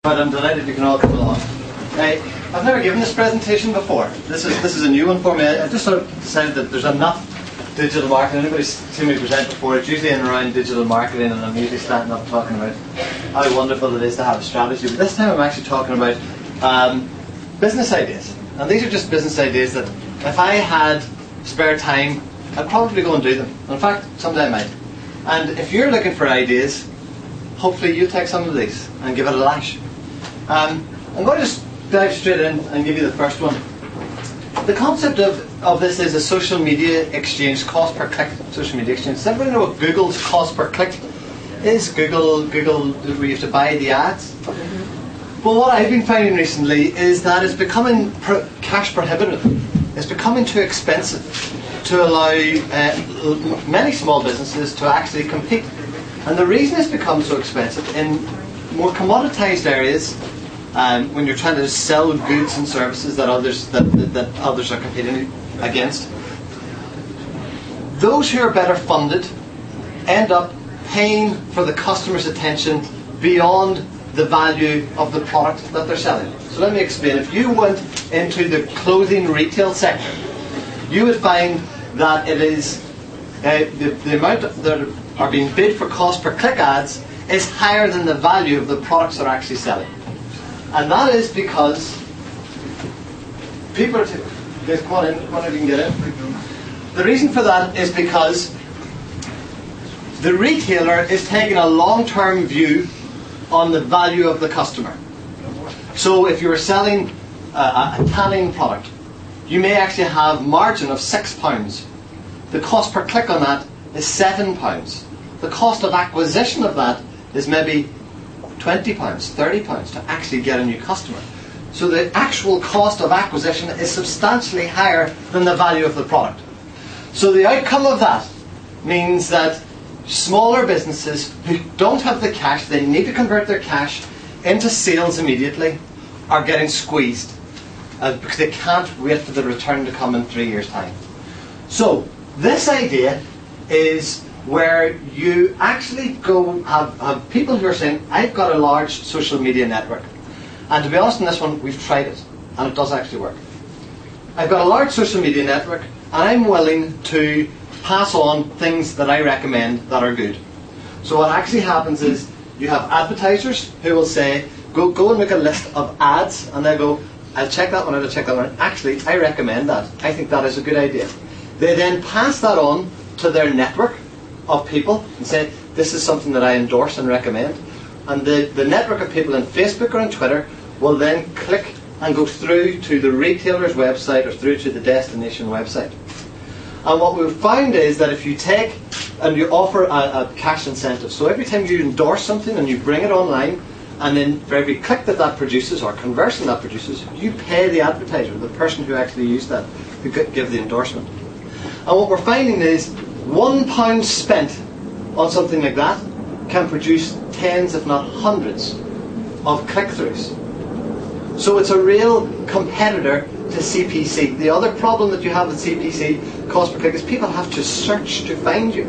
But I'm delighted you can all come along. I've never given this presentation before. This is a new one for me. I just sort of decided that there's enough digital marketing. Anybody's seen me present before, it's usually in and around digital marketing, and I'm usually standing up talking about how wonderful it is to have a strategy. But this time I'm actually talking about business ideas. And these are just business ideas that if I had spare time, I'd probably go and do them. In fact, someday I might. And if you're looking for ideas, hopefully you'll take some of these and give it a lash. I'm going to just dive straight in and give you the first one. The concept of this is a social media exchange, cost per click social media exchange. Does everybody know what Google's cost per click is? Google, where you have to buy the ads. Well, what I've been finding recently is that it's becoming cash prohibitive. It's becoming too expensive to allow many small businesses to actually compete. And the reason it's become so expensive in more commoditized areas, when you're trying to sell goods and services that others are competing against, those who are better funded end up paying for the customer's attention beyond the value of the product that they're selling. So let me explain. If you went into the clothing retail sector, you would find that it is the amount that are being bid for cost per click ads is higher than the value of the products they're actually selling. And that is because people are... Guys, come on in, if you can get in. The reason for that is because the retailer is taking a long-term view on the value of the customer. So if you're selling a tanning product, you may actually have margin of £6. The cost per click on that is £7. The cost of acquisition of that is maybe £20, £30 to actually get a new customer. So the actual cost of acquisition is substantially higher than the value of the product. So the outcome of that means that smaller businesses who don't have the cash, they need to convert their cash into sales immediately, are getting squeezed because they can't wait for the return to come in 3 years' time. So this idea is where you actually go have people who are saying, I've got a large social media network, and to be honest on this one, we've tried it and it does actually work. I've got a large social media network and I'm willing to pass on things that I recommend that are good. So what actually happens is you have advertisers who will say, go and make a list of ads, and they go, I'll check that one out, I'll check that one out. Actually, I recommend that. I think that is a good idea. They then pass that on to their network of people and say, this is something that I endorse and recommend. And the network of people on Facebook or on Twitter will then click and go through to the retailer's website or through to the destination website. And what we've found is that if you take and you offer a cash incentive, so every time you endorse something and you bring it online, and then for every click that produces or conversion that produces, you pay the advertiser, the person who actually used that, who give the endorsement. And what we're finding is £1 spent on something like that can produce tens, if not hundreds, of click-throughs. So it's a real competitor to CPC. The other problem that you have with CPC, cost per click, is people have to search to find you.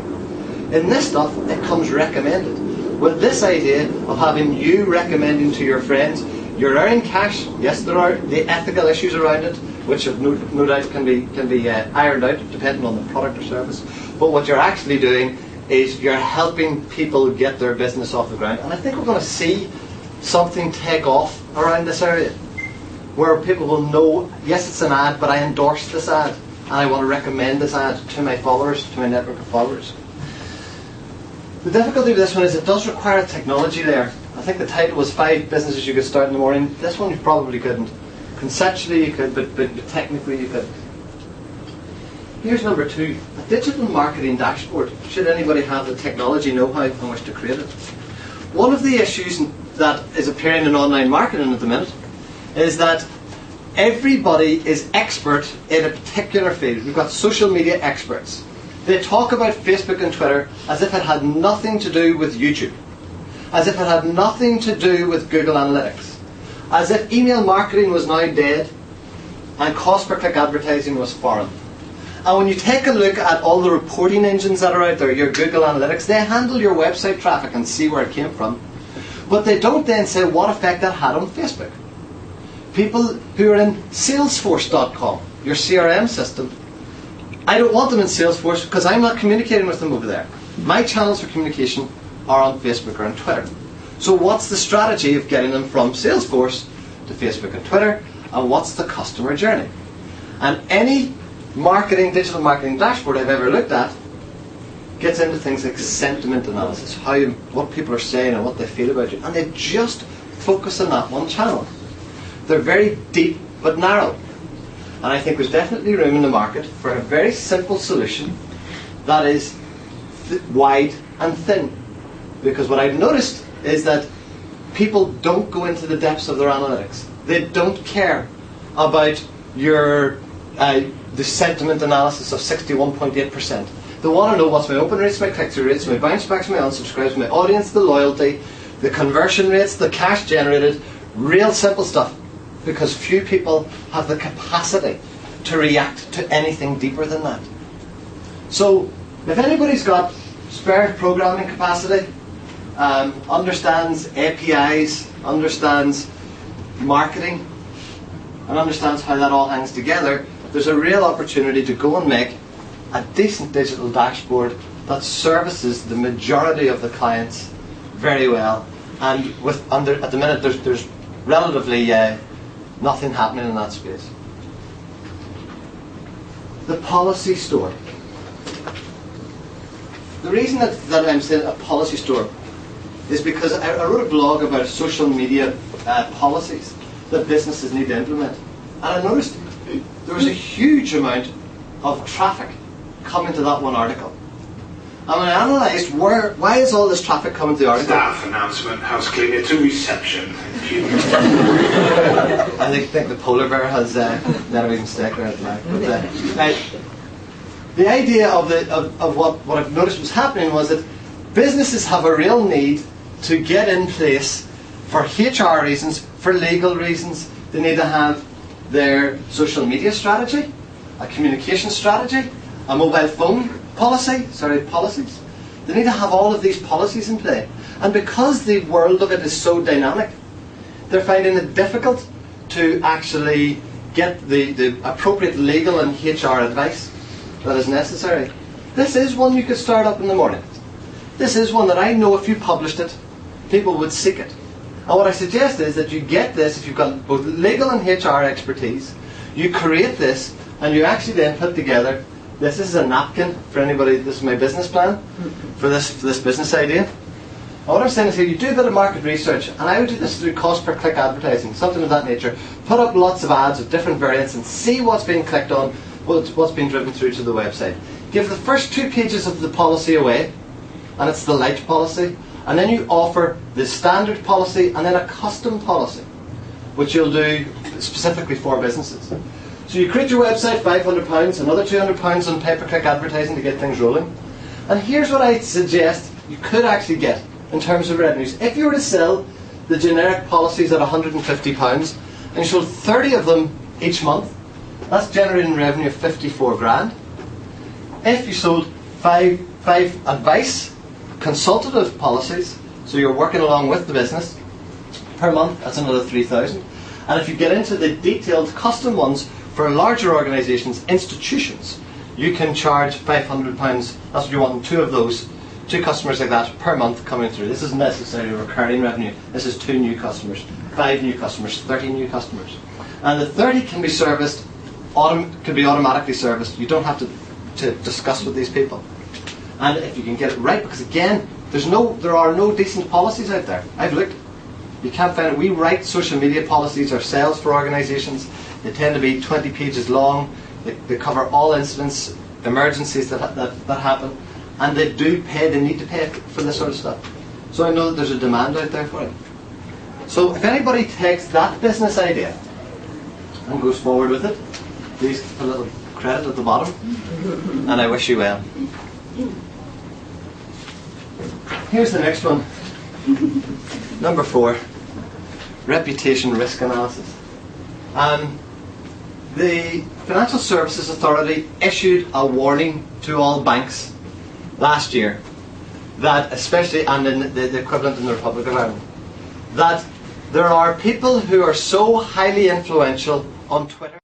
In this stuff, it comes recommended. With this idea of having you recommending to your friends, you're earning cash. Yes, there are the ethical issues around it, which have no doubt can be ironed out depending on the product or service. But what you're actually doing is you're helping people get their business off the ground. And I think we're going to see something take off around this area, where people will know, yes, it's an ad, but I endorse this ad, and I want to recommend this ad to my followers, to my network of followers. The difficulty with this one is it does require a technology layer. I think the title was 5 businesses you could start in the morning. This one you probably couldn't. Conceptually you could, but technically you could. Here's number 2, a digital marketing dashboard. Should anybody have the technology know-how on which to create it? One of the issues that is appearing in online marketing at the minute is that everybody is expert in a particular field. We've got social media experts. They talk about Facebook and Twitter as if it had nothing to do with YouTube, as if it had nothing to do with Google Analytics, as if email marketing was now dead and cost per click advertising was foreign. And when you take a look at all the reporting engines that are out there, your Google Analytics, they handle your website traffic and see where it came from. But they don't then say what effect that had on Facebook. People who are in Salesforce.com, your CRM system, I don't want them in Salesforce because I'm not communicating with them over there. My channels for communication are on Facebook or on Twitter. So what's the strategy of getting them from Salesforce to Facebook and Twitter, and what's the customer journey? And any digital marketing dashboard I've ever looked at gets into things like sentiment analysis, what people are saying and what they feel about you, and they just focus on that one channel. They're very deep but narrow. And I think there's definitely room in the market for a very simple solution that is wide and thin. Because what I've noticed is that people don't go into the depths of their analytics. They don't care about the sentiment analysis of 61.8%. They want to know what's my open rates, my click-through rates, my bounce backs, my unsubscribes, my audience, the loyalty, the conversion rates, the cash generated, real simple stuff. Because few people have the capacity to react to anything deeper than that. So, if anybody's got spare programming capacity, understands APIs, understands marketing, and understands how that all hangs together, there's a real opportunity to go and make a decent digital dashboard that services the majority of the clients very well. And at the minute, there's relatively nothing happening in that space. The policy store. The reason that I'm saying a policy store is because I wrote a blog about social media policies that businesses need to implement. And I noticed there was a huge amount of traffic coming to that one article. And when I analysed why is all this traffic coming to the article? Staff announcement, house cleaner to reception. I think the polar bear has never even mistake there at the back. The idea of what I've noticed was happening was that businesses have a real need to get in place for HR reasons, for legal reasons. They need to have their social media strategy, a communication strategy, a mobile phone policies. They need to have all of these policies in play. And because the world of it is so dynamic, they're finding it difficult to actually get the appropriate legal and HR advice that is necessary. This is one you could start up in the morning. This is one that I know if you published it, people would seek it. And what I suggest is that you get this, if you've got both legal and HR expertise, you create this and you actually then put together, this is a napkin for anybody, this is my business plan for this business idea. And what I'm saying is here, you do a bit of market research, and I would do this through cost per click advertising, something of that nature. Put up lots of ads of different variants and see what's being clicked on, what's being driven through to the website. Give the first 2 pages of the policy away, and it's the light policy, and then you offer the standard policy and then a custom policy, which you'll do specifically for businesses. So you create your website, £500, another £200 on pay-per-click advertising to get things rolling. And here's what I suggest you could actually get in terms of revenues. If you were to sell the generic policies at £150 and you sold 30 of them each month, that's generating revenue of 54 grand. If you sold five advice consultative policies, so you're working along with the business, per month, that's another 3,000. And if you get into the detailed custom ones for larger organisations, institutions, you can charge £500. That's what you want, 2 of those, 2 customers like that per month coming through. This isn't necessarily recurring revenue. This is 2 new customers, 5 new customers, 30 new customers. And the 30 can be serviced, can be automatically serviced. You don't have to discuss with these people. And if you can get it right, because again, there are no decent policies out there. I've looked. You can't find it. We write social media policies ourselves for organisations. They tend to be 20 pages long. They cover all incidents, emergencies that happen, and they need to pay for this sort of stuff. So I know that there's a demand out there for it. So if anybody takes that business idea and goes forward with it, please put a little credit at the bottom, and I wish you well. Here's the next one. Number 4, reputation risk analysis. The Financial Services Authority issued a warning to all banks last year that, especially, and in the equivalent in the Republic of Ireland, that there are people who are so highly influential on Twitter.